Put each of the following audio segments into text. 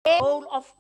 role of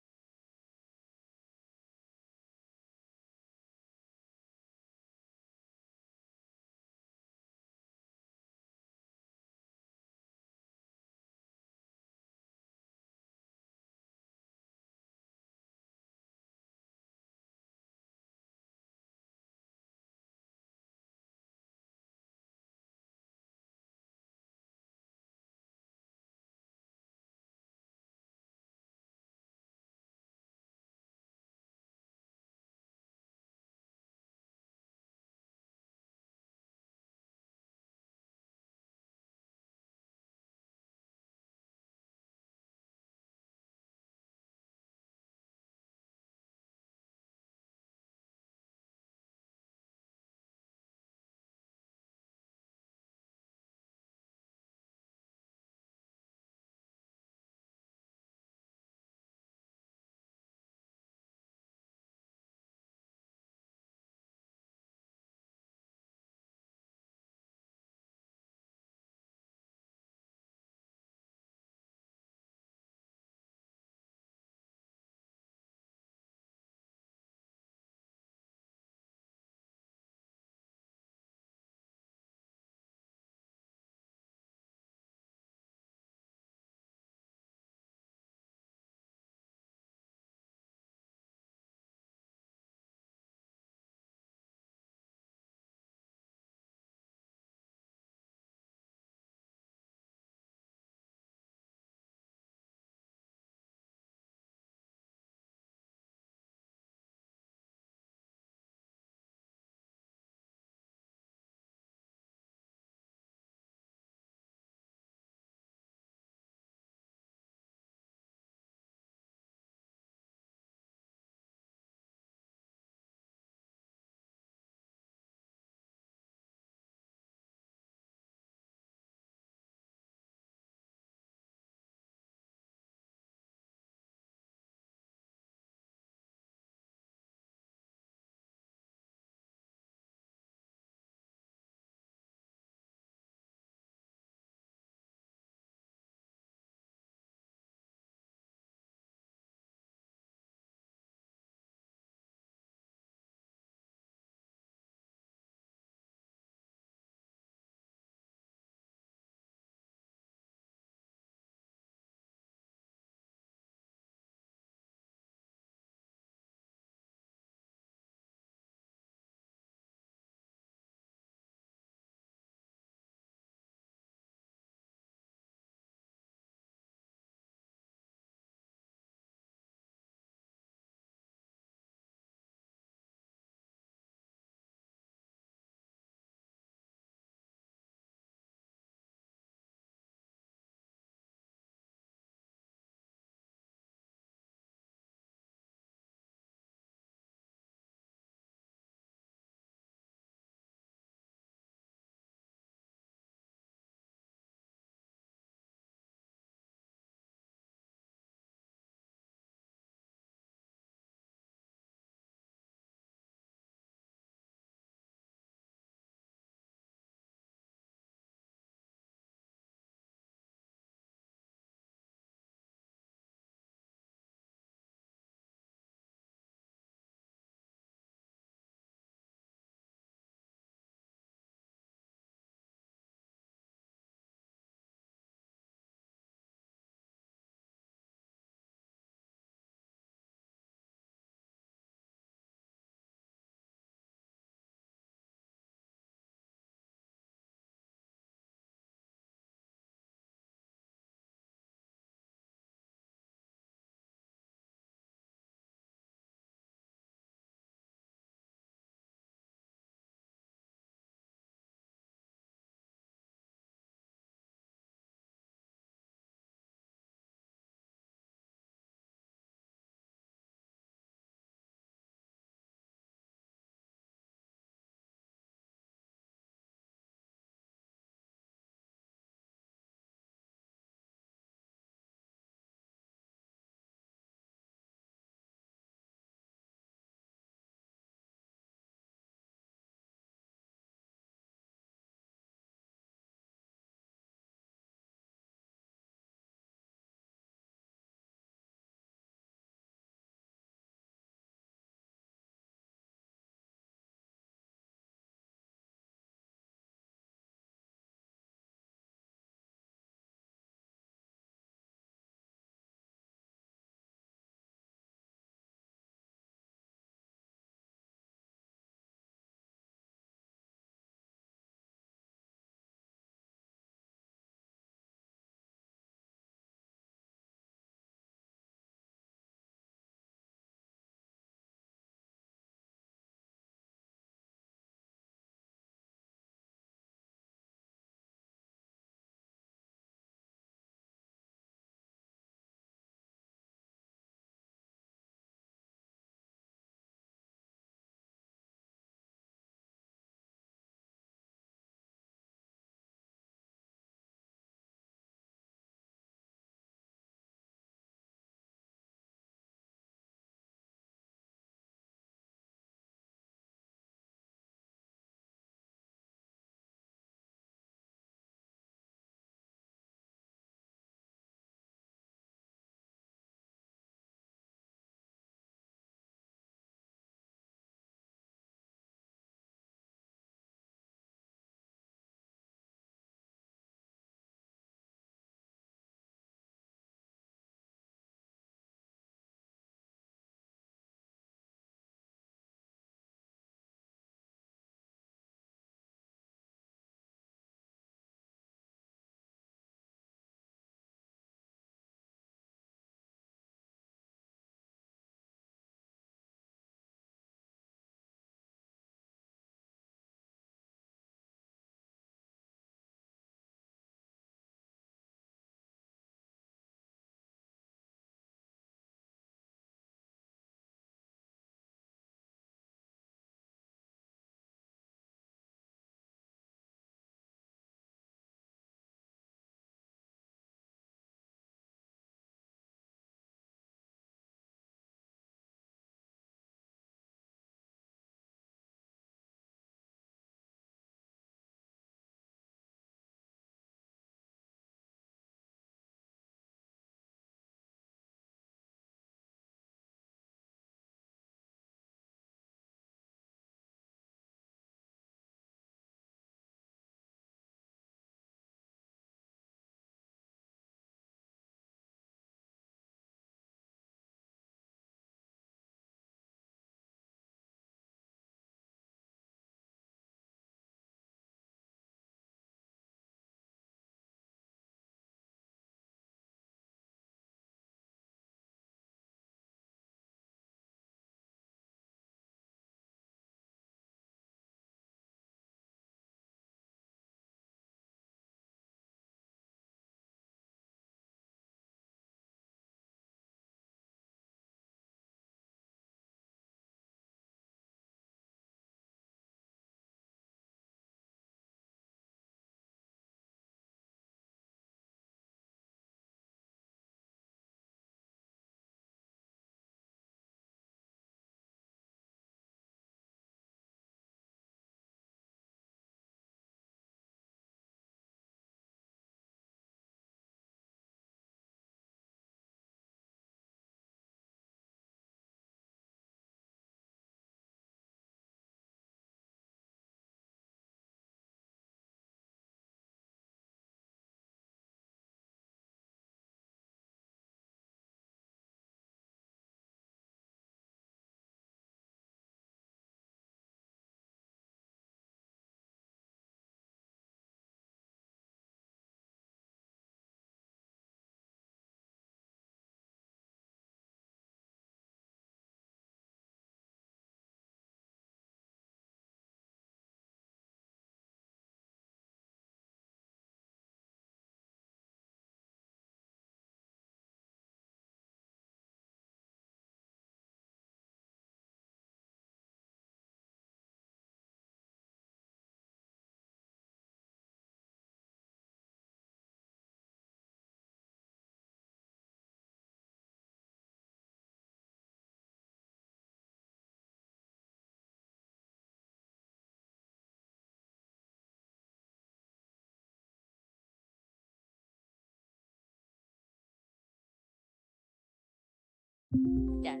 Yes.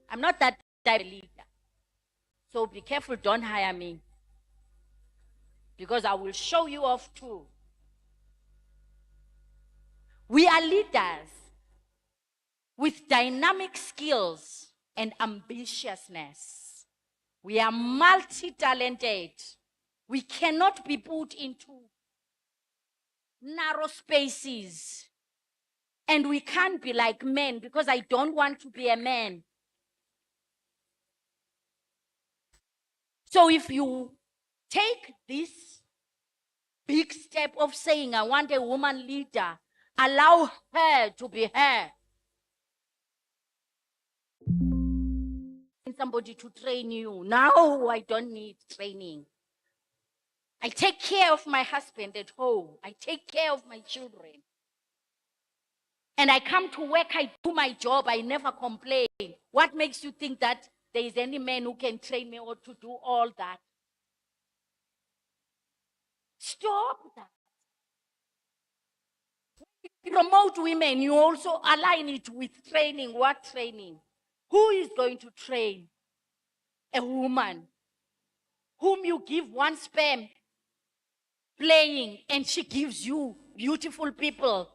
I'm not that type of leader. So be careful, don't hire me. Because I will show you off too. We are leaders with dynamic skills and ambitiousness. We are multi-talented. We cannot be put into narrow spaces. And we can't be like men because I don't want to be a man. So if you take this big step of saying, I want a woman leader, allow her to be her. Somebody to train you. Now I don't need training. I take care of my husband at home. I take care of my children. And I come to work, I do my job, I never complain. What makes you think that there is any man who can train me or to do all that? Stop that. You promote women, you also align it with training. What training? Who is going to train a woman whom you give one sperm playing and she gives you beautiful people?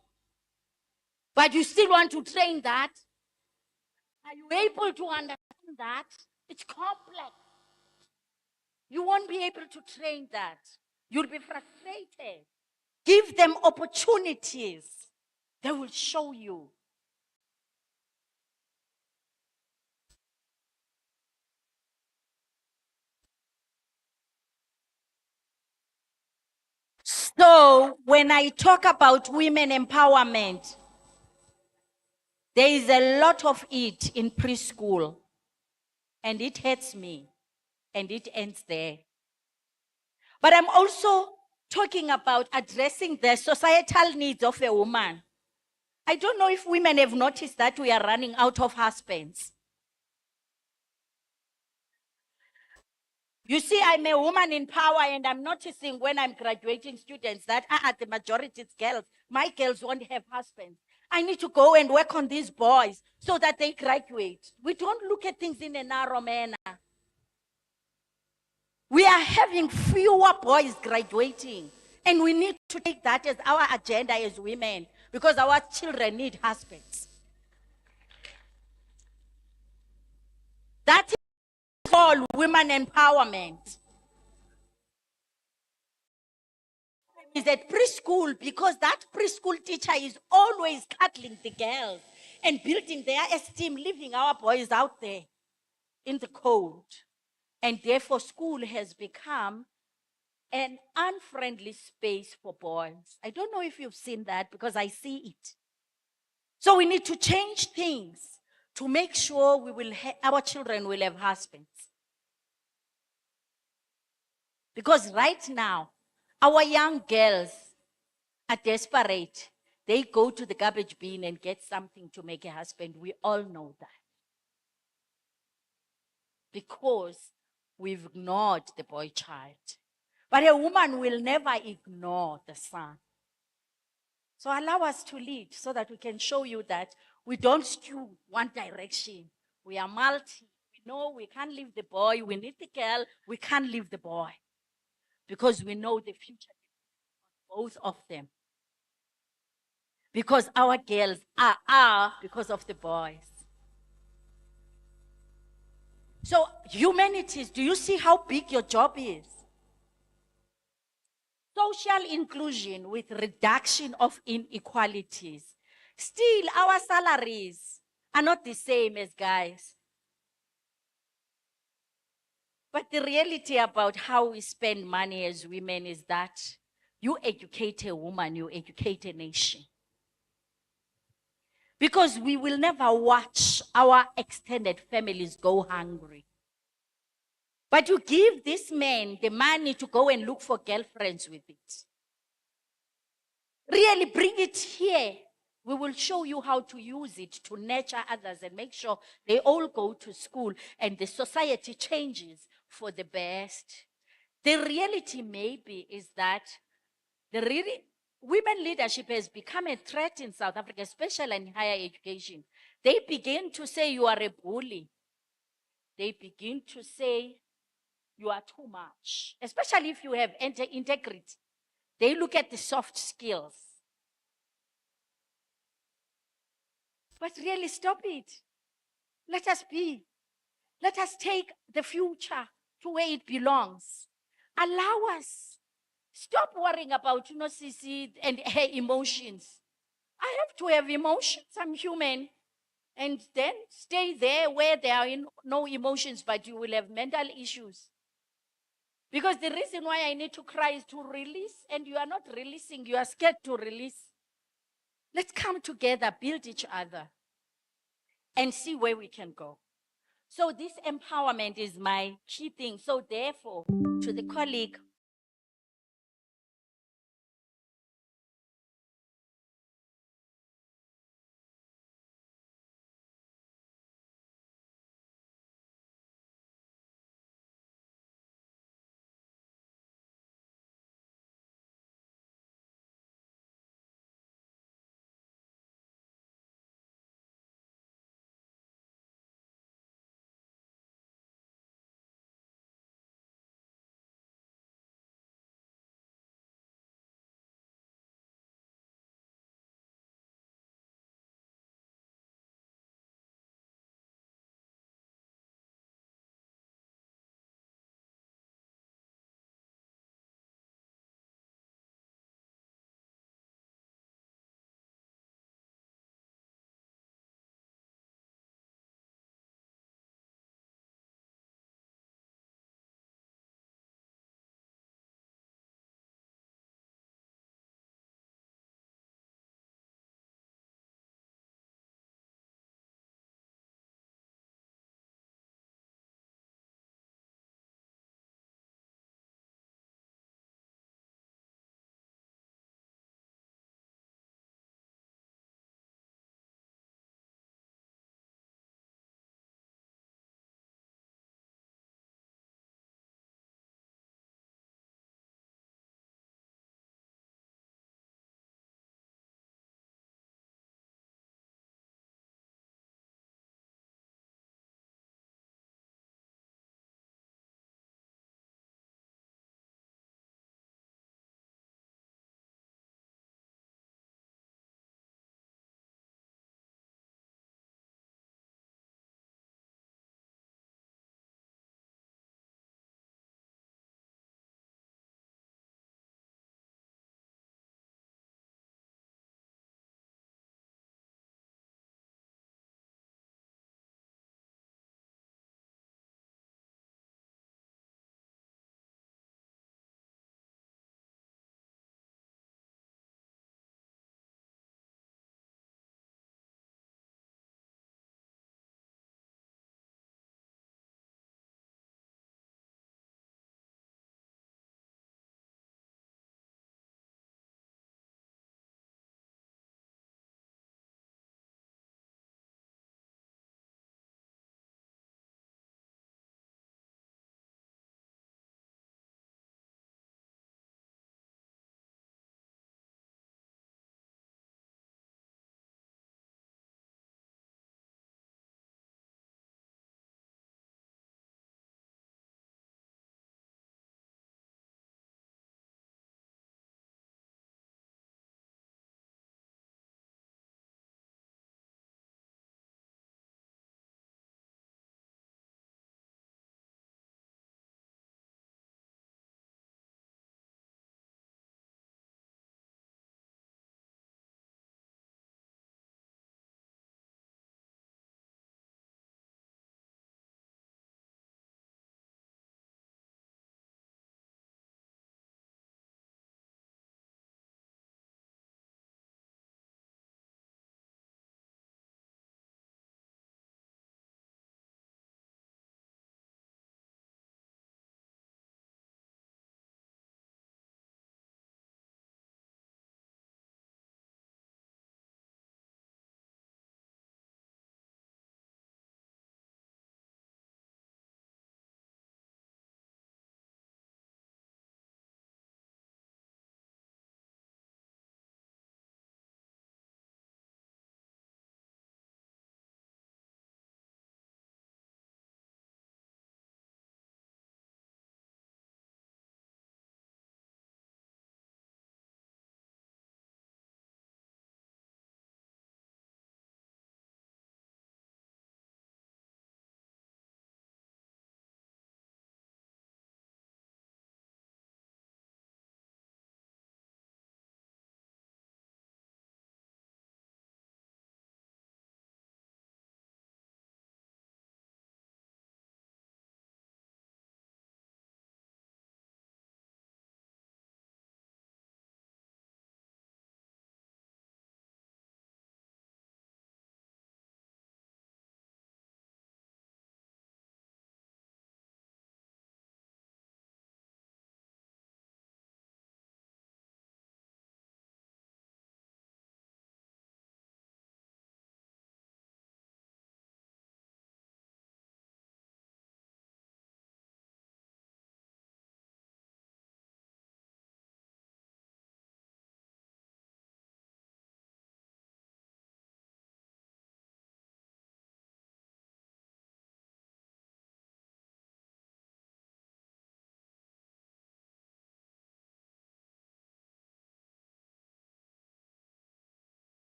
But you still want to train that? Are you able to understand that? It's complex. You won't be able to train that. You'll be frustrated. Give them opportunities. They will show you. So when I talk about women empowerment, there is a lot of it in preschool. And it hurts me. And it ends there. But I'm also talking about addressing the societal needs of a woman. I don't know if women have noticed that we are running out of husbands. You see, I'm a woman in power, and I'm noticing when I'm graduating students that the majority is girls. My girls won't have husbands. I need to go and work on these boys so that they graduate. We don't look at things in a narrow manner. We are having fewer boys graduating, and we need to take that as our agenda as women because our children need husbands. That is all women empowerment. Is at preschool because that preschool teacher is always cuddling the girls and building their esteem, leaving our boys out there in the cold. And therefore, school has become an unfriendly space for boys. I don't know if you've seen that because I see it. So we need to change things to make sure our children will have husbands. Because right now, our young girls are desperate. They go to the garbage bin and get something to make a husband. We all know that. Because we've ignored the boy child. But a woman will never ignore the son. So allow us to lead so that we can show you that we don't skew one direction. We are multi. We know we can't leave the boy. We need the girl. We can't leave the boy. Because we know the future of both of them. Because our girls are because of the boys. So humanities, do you see how big your job is? Social inclusion with reduction of inequalities. Still, our salaries are not the same as guys. But the reality about how we spend money as women is that you educate a woman, you educate a nation. Because we will never watch our extended families go hungry. But you give this man the money to go and look for girlfriends with it. Really bring it here. We will show you how to use it to nurture others and make sure they all go to school and the society changes for the best. The reality maybe is that women leadership has become a threat in South Africa, especially in higher education. They begin to say you are a bully. They begin to say you are too much, especially if you have integrity. They look at the soft skills. But really, stop it. Let us be. Let us take the future to where it belongs. Allow us. Stop worrying about, Sisi and her emotions. I have to have emotions. I'm human. And then stay there where there are no emotions, but you will have mental issues. Because the reason why I need to cry is to release, and you are not releasing, you are scared to release. Let's come together, build each other, and see where we can go. So this empowerment is my key thing. So therefore, to the colleague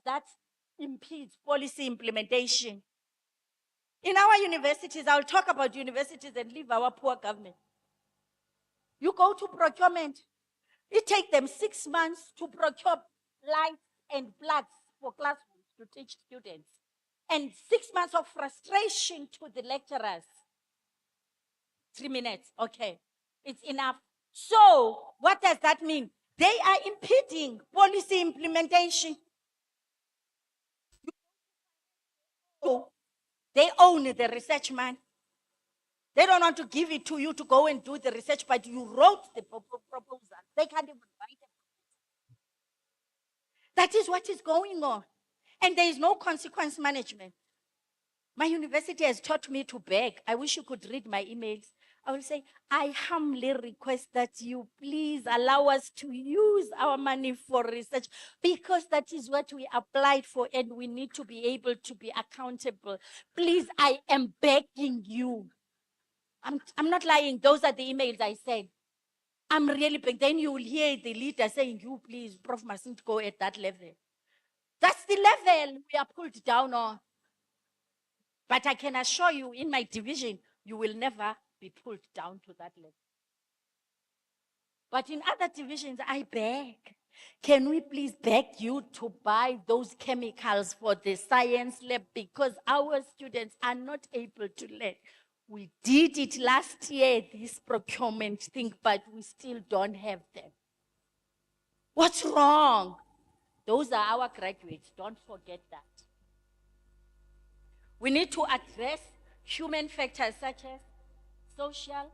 that impedes policy implementation. In our universities, I'll talk about universities and leave our poor government. You go to procurement, it takes them 6 months to procure lights and plugs for classrooms to teach students. And 6 months of frustration to the lecturers. 3 minutes, okay, it's enough. So, what does that mean? They are impeding policy implementation. They own the research, man. They don't want to give it to you to go and do the research, but you wrote the proposal. They can't even write it. That is what is going on. And there is no consequence management. My university has taught me to beg. I wish you could read my emails. I will say, I humbly request that you please allow us to use our money for research, because that is what we applied for and we need to be able to be accountable. Please, I am begging you. I'm not lying. Those are the emails I sent. I'm really begging. Then you will hear the leader saying, you please, Prof mustn't go at that level. That's the level we are pulled down on. But I can assure you, in my division, you will never be pulled down to that level. But in other divisions, I beg. Can we please beg you to buy those chemicals for the science lab, because our students are not able to learn. We did it last year, this procurement thing, but we still don't have them. What's wrong? Those are our graduates. Don't forget that. We need to address human factors such as social,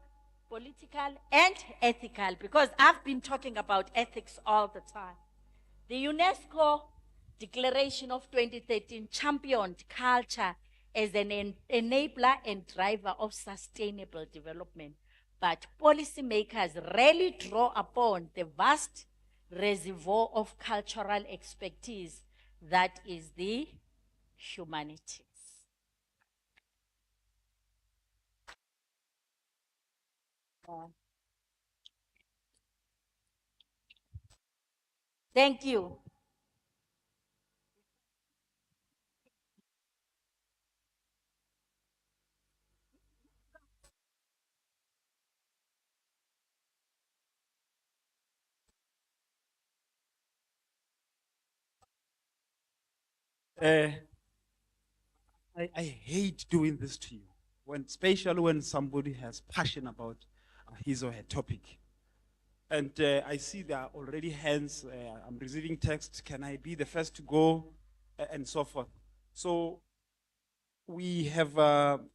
political, and ethical, because I've been talking about ethics all the time. The UNESCO Declaration of 2013 championed culture as an enabler and driver of sustainable development. But policymakers rarely draw upon the vast reservoir of cultural expertise that is the humanities. Thank you. Uh, I hate doing this to you, especially when somebody has passion about his or her topic. And I see there are already hands. I'm receiving text. Can I be the first to go, and so forth. So we have, 10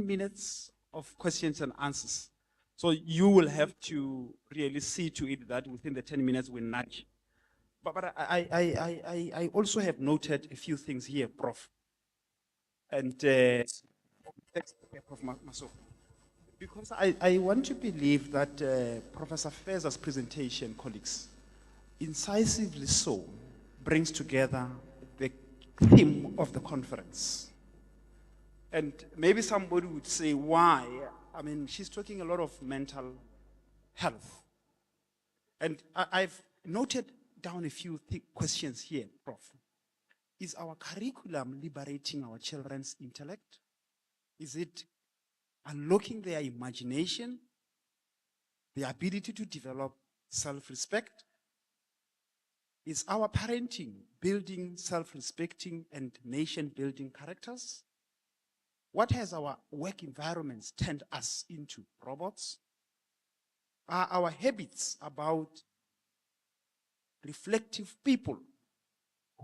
minutes of questions and answers. So you will have to really see to it that within the 10 minutes we nudge. But I also have noted a few things here, Prof. And Prof. Maso. Because I want to believe that Professor Feza's presentation, colleagues, incisively so, brings together the theme of the conference. And maybe somebody would say, why? I mean, she's talking a lot of mental health. And I've noted down a few questions here, Prof. Is our curriculum liberating our children's intellect? Is it unlocking their imagination, the ability to develop self-respect? Is our parenting building self-respecting and nation-building characters? What has our work environments turned us into? Robots? Are our habits about reflective people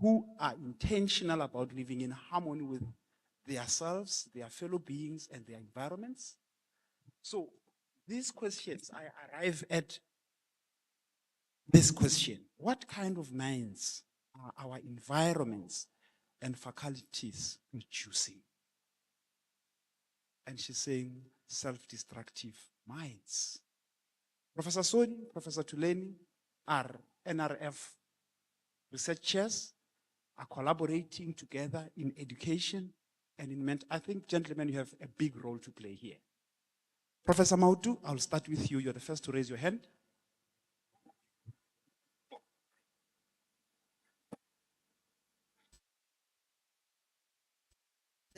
who are intentional about living in harmony with themselves, their fellow beings, and their environments? So these questions, I arrive at this question: what kind of minds are our environments and faculties producing? And she's saying self-destructive minds. Professor Soni, Professor Tuleni are NRF researchers, are collaborating together in education and in mental. I think, gentlemen, you have a big role to play here. Professor Mautu, I'll start with you. You're the first to raise your hand.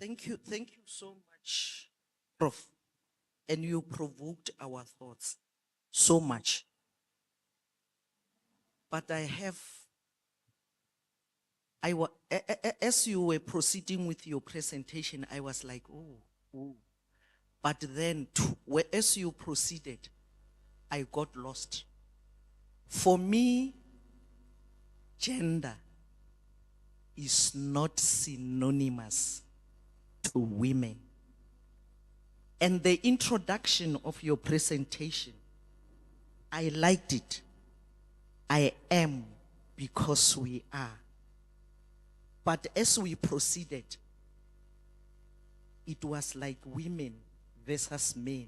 Thank you so much, Prof. And you provoked our thoughts so much. But as you were proceeding with your presentation, I was like, oh. But then, as you proceeded, I got lost. For me, gender is not synonymous to women. And the introduction of your presentation, I liked it. I am because we are. But as we proceeded, it was like women versus men.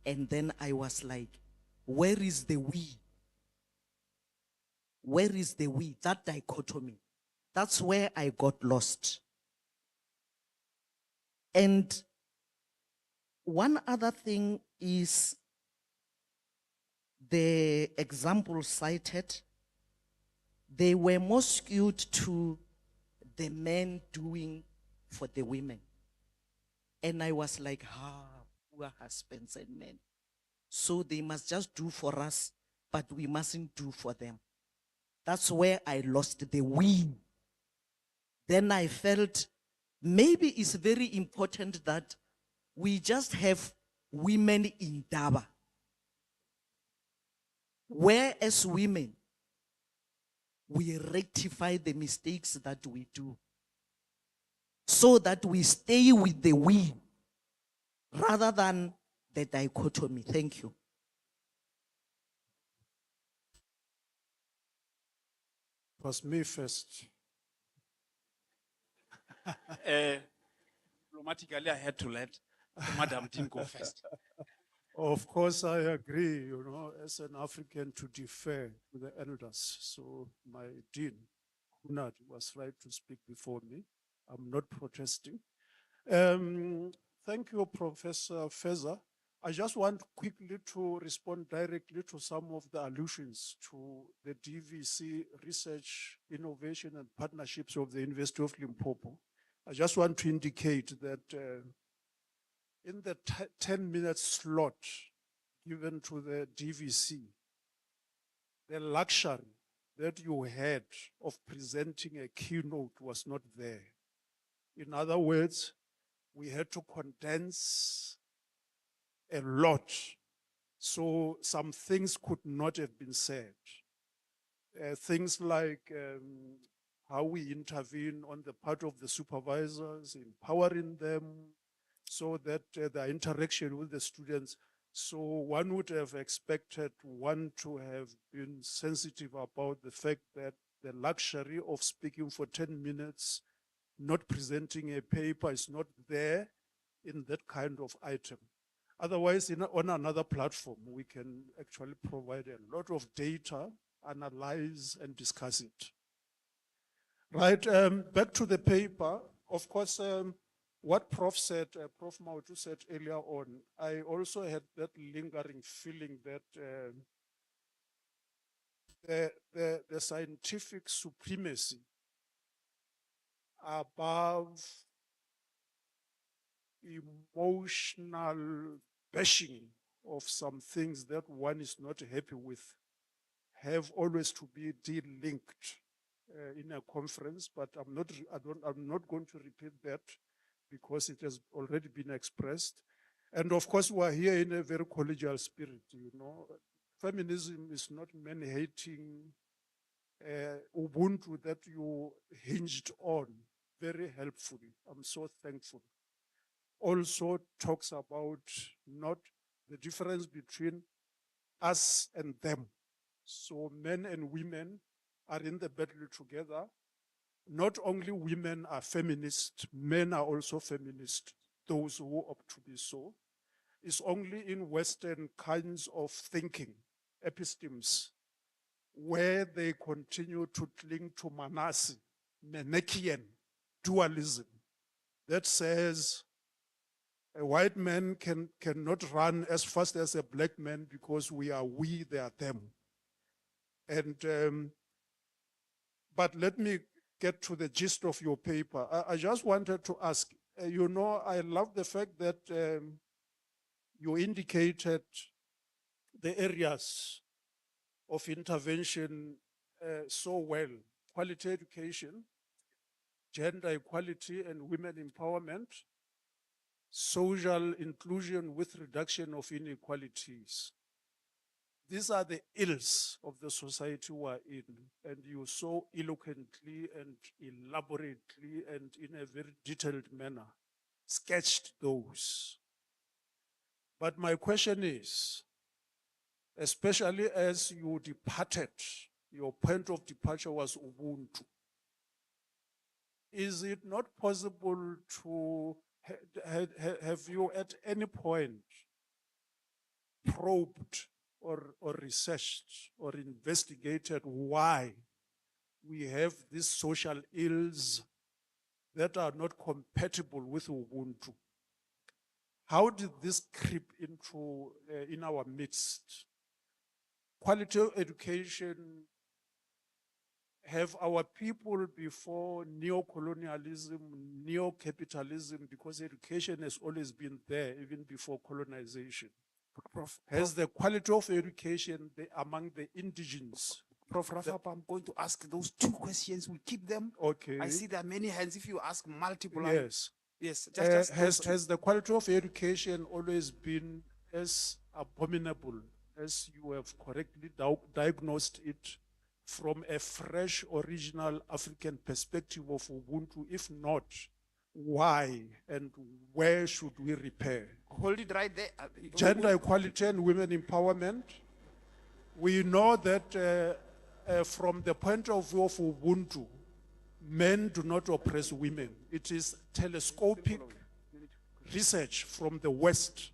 And then I was like, where is the we? Where is the we? That dichotomy. That's where I got lost. And one other thing is the example cited, they were more skewed to the men doing for the women. And I was like, poor husbands and men. So they must just do for us, but we mustn't do for them. That's where I lost the we. Then I felt maybe it's very important that we just have women in Daba. Where as women, we rectify the mistakes that we do so that we stay with the we rather than the dichotomy. Thank you. It was me first. Diplomatically, I had to let Madam Dean go first. Of course, I agree, as an African, to defer to the elders. So my dean, Hunad, was right to speak before me. I'm not protesting. Thank you, Professor Feza. I just want quickly to respond directly to some of the allusions to the DVC research, innovation, and partnerships of the University of Limpopo. I just want to indicate that in the 10-minute slot given to the DVC, the luxury that you had of presenting a keynote was not there. In other words, we had to condense a lot, so some things could not have been said. Things like how we intervene on the part of the supervisors, empowering them so that their interaction with the students. So one would have expected one to have been sensitive about the fact that the luxury of speaking for 10 minutes, not presenting a paper is not there in that kind of item. Otherwise, on another platform, we can actually provide a lot of data, analyze and discuss it. Right, back to the paper. Of course, what Prof said, Prof Mautu said earlier on, I also had that lingering feeling that the scientific supremacy above emotional bashing of some things that one is not happy with have always to be de-linked in a conference, but I'm not going to repeat that because it has already been expressed. And of course, we're here in a very collegial spirit, Feminism is not man-hating Ubuntu that you hinged on very helpfully. I'm so thankful. Also talks about not the difference between us and them. So men and women are in the battle together. Not only women are feminist, men are also feminist, those who opt to be so. It's only in Western kinds of thinking, epistemes, where they continue to cling to Manasi, Menekian dualism, that says a white man cannot run as fast as a black man because we, they are them. And, but let me get to the gist of your paper. I just wanted to ask, You know, I love the fact that you indicated the areas of intervention so well. Quality education, gender equality and women empowerment, social inclusion with reduction of inequalities. These are the ills of the society we're in, and you so eloquently and elaborately and in a very detailed manner sketched those. But my question is, especially as you departed, your point of departure was Ubuntu. Is it not possible to have you at any point probed or researched or investigated why we have these social ills that are not compatible with Ubuntu? How did this creep into in our midst? Quality education, have our people before neo-colonialism, neo-capitalism, because education has always been there even before colonization. Has the quality of education among the indigens? Prof. Rafapa, I'm going to ask those two questions. We keep them. Okay. I see there are many hands. If you ask multiple, Yes. yes. Just Has the quality of education always been as abominable as you have correctly diagnosed it from a fresh, original African perspective of Ubuntu? If not, why and where should we repair? hold it right there. Gender equality and women empowerment. We know that from the point of view of Ubuntu, men do not oppress women. It is telescopic research from the West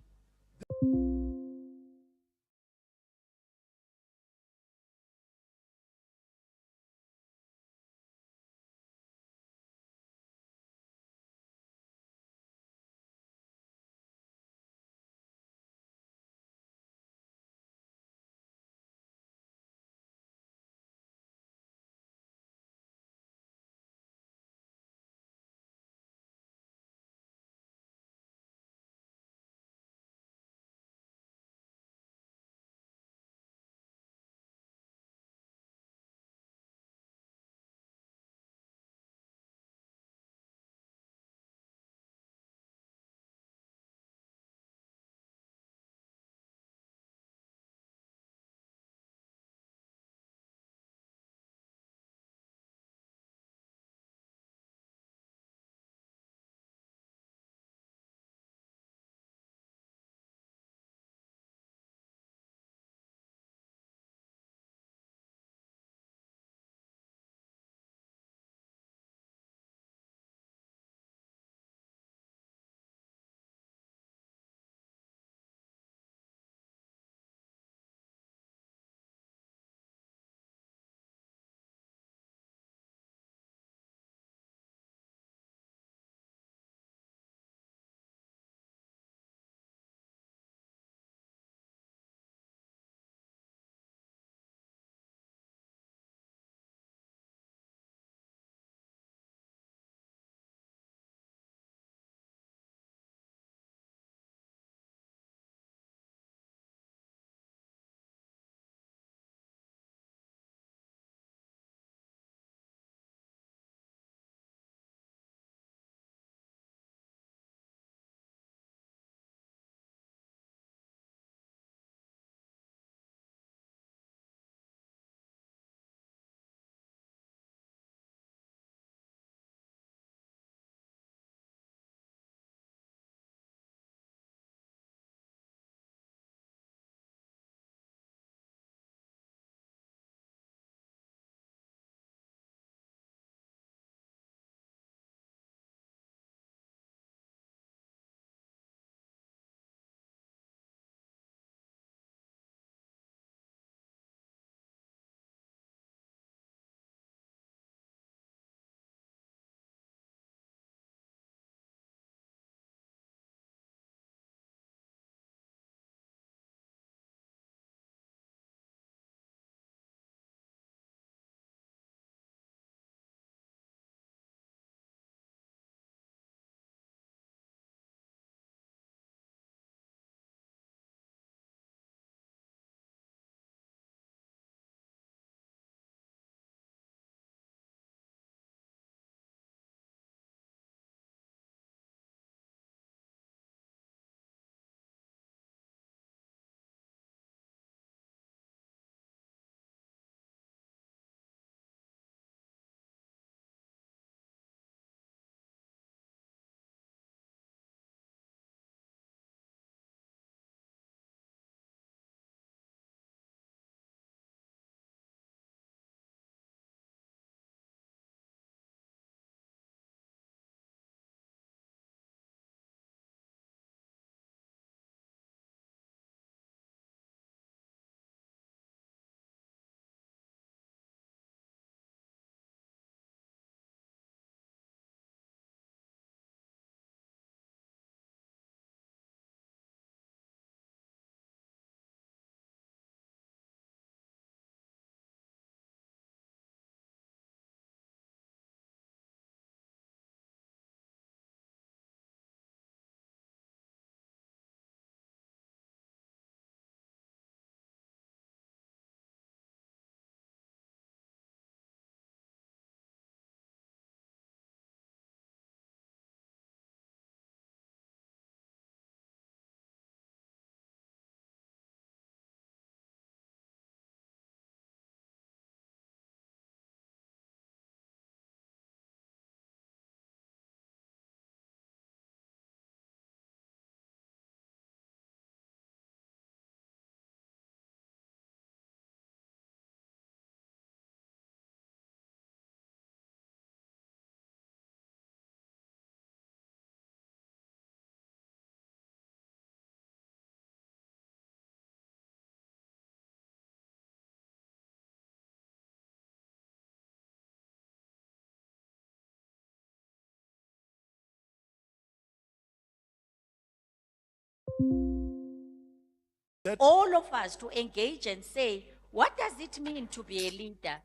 All of us to engage and say, what does it mean to be a leader?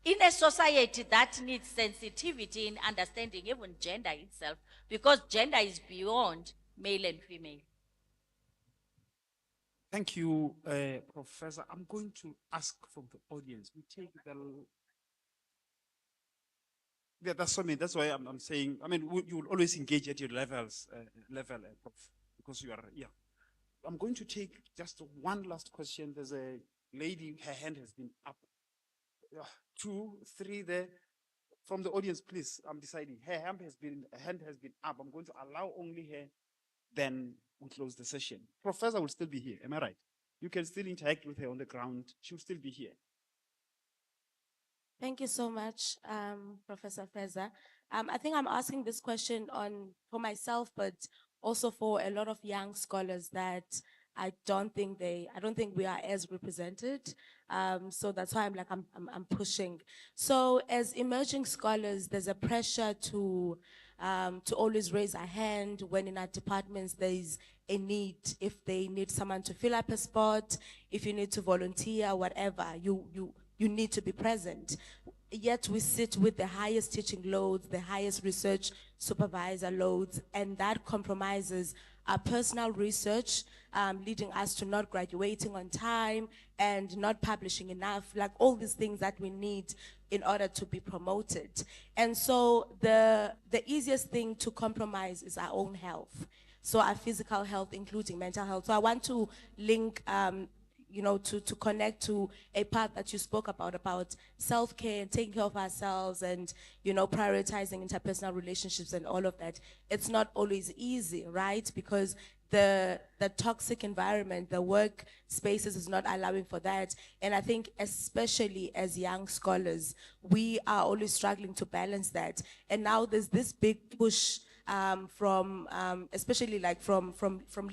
In a society that needs sensitivity in understanding even gender itself, because gender is beyond male and female. Thank you, Professor. I'm going to ask from the audience. We take the. Yeah, that's what I mean. That's why I'm saying. I mean, you will always engage at your level, Prof, because you are. Yeah. I'm going to take just one last question. There's a lady. Her hand has been up. 2, 3 there. From the audience, please. I'm deciding. Her hand has been up. I'm going to allow only her. Then we close the session. Professor will still be here. Am I right? You can still interact with her on the ground. She'll still be here. Thank you so much, Professor Feza. I think I'm asking this question for myself, but also for a lot of young scholars that I don't think we are as represented. So that's why I'm pushing. So as emerging scholars, there's a pressure to always raise a hand when in our departments there's a need. If they need someone to fill up a spot, if you need to volunteer, whatever, you need to be present. Yet we sit with the highest teaching loads, the highest research supervisor loads, and that compromises our personal research, leading us to not graduating on time and not publishing enough, like all these things that we need in order to be promoted. And so the easiest thing to compromise is our own health. So our physical health, including mental health. So I want to link to connect to a part that you spoke about self-care and taking care of ourselves and, prioritizing interpersonal relationships and all of that. It's not always easy, right? Because the toxic environment, the work spaces is not allowing for that. And I think especially as young scholars, we are always struggling to balance that. And now there's this big push from especially like from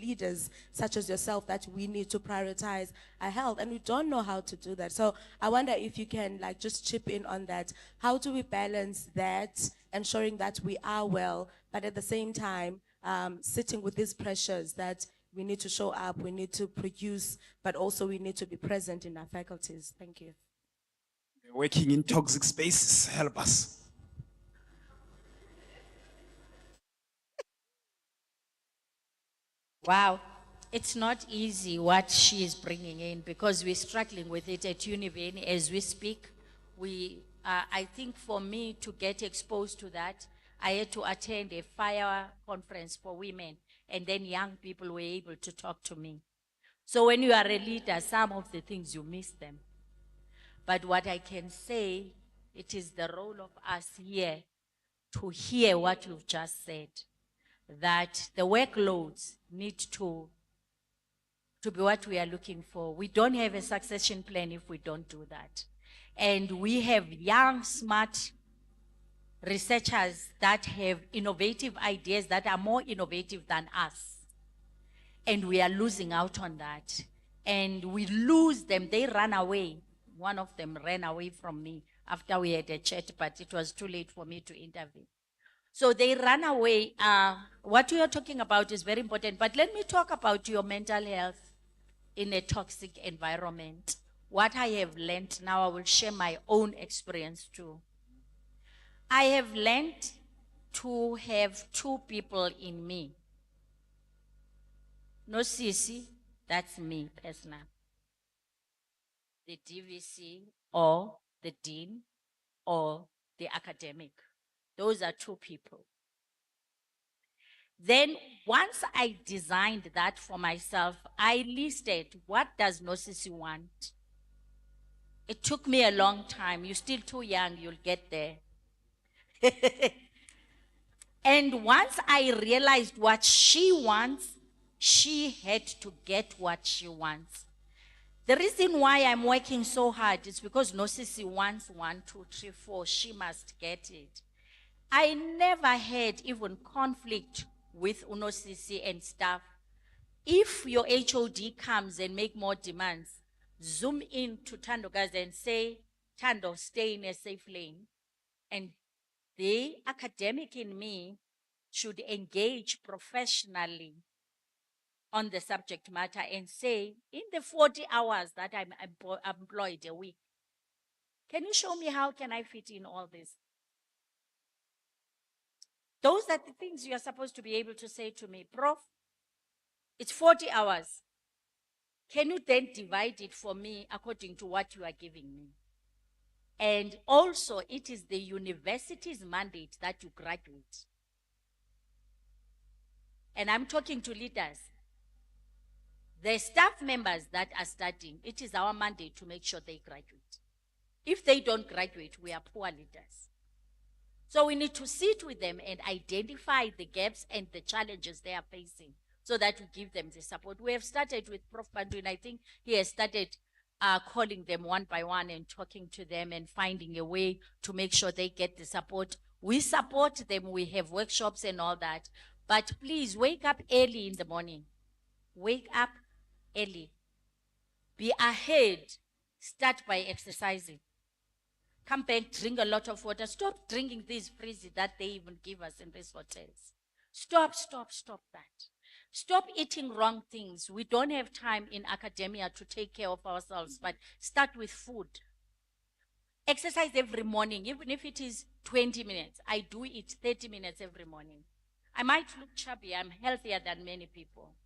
leaders such as yourself that we need to prioritize our health, and we don't know how to do that. So I wonder if you can like just chip in on that. How do we balance that, ensuring that we are well, but at the same time sitting with these pressures that we need to show up, we need to produce, but also we need to be present in our faculties? Thank you. Working in toxic spaces, help us. Wow, it's not easy what she is bringing in, because we're struggling with it at Univen as we speak. I think for me to get exposed to that, I had to attend a fire conference for women, and then young people were able to talk to me. So when you are a leader, some of the things you miss them. But what I can say, it is the role of us here to hear what you've just said, that the workloads need to be what we are looking for. We don't have a succession plan if we don't do that. And we have young, smart researchers that have innovative ideas that are more innovative than us. And we are losing out on that. And we lose them, they run away. One of them ran away from me after we had a chat, but it was too late for me to intervene. So they run away. What you are talking about is very important, but let me talk about your mental health in a toxic environment. What I have learned, now I will share my own experience too. I have learned to have two people in me. No Sisi, that's me personally. The DVC or the dean or the academic. Those are two people. Then once I designed that for myself, I listed what does Nosisi want. It took me a long time. You're still too young, you'll get there. And once I realized what she wants, she had to get what she wants. The reason why I'm working so hard is because Nosisi wants 1, 2, 3, 4. She must get it. I never had even conflict with Unosisi and staff. If your HOD comes and make more demands, zoom in to Tandokazi and say, Tando, stay in a safe lane. And the academic in me should engage professionally on the subject matter and say, in the 40 hours that I'm employed a week, can you show me how can I fit in all this? Those are the things you are supposed to be able to say to me. Prof, it's 40 hours. Can you then divide it for me according to what you are giving me? And also, it is the university's mandate that you graduate. And I'm talking to leaders. The staff members that are studying, it is our mandate to make sure they graduate. If they don't graduate, we are poor leaders. So we need to sit with them and identify the gaps and the challenges they are facing so that we give them the support. We have started with Prof. Bandu, and I think he has started calling them one by one and talking to them and finding a way to make sure they get the support. We support them. We have workshops and all that. But please wake up early in the morning. Wake up early. Be ahead. Start by exercising. Come back, drink a lot of water. Stop drinking these freezy that they even give us in these hotels. Stop that. Stop eating wrong things. We don't have time in academia to take care of ourselves, but start with food. Exercise every morning, even if it is 20 minutes. I do it 30 minutes every morning. I might look chubby. I'm healthier than many people.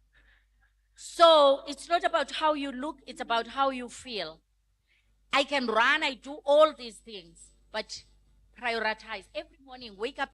So it's not about how you look, it's about how you feel. I can run, I do all these things, but prioritize. Every morning, wake up.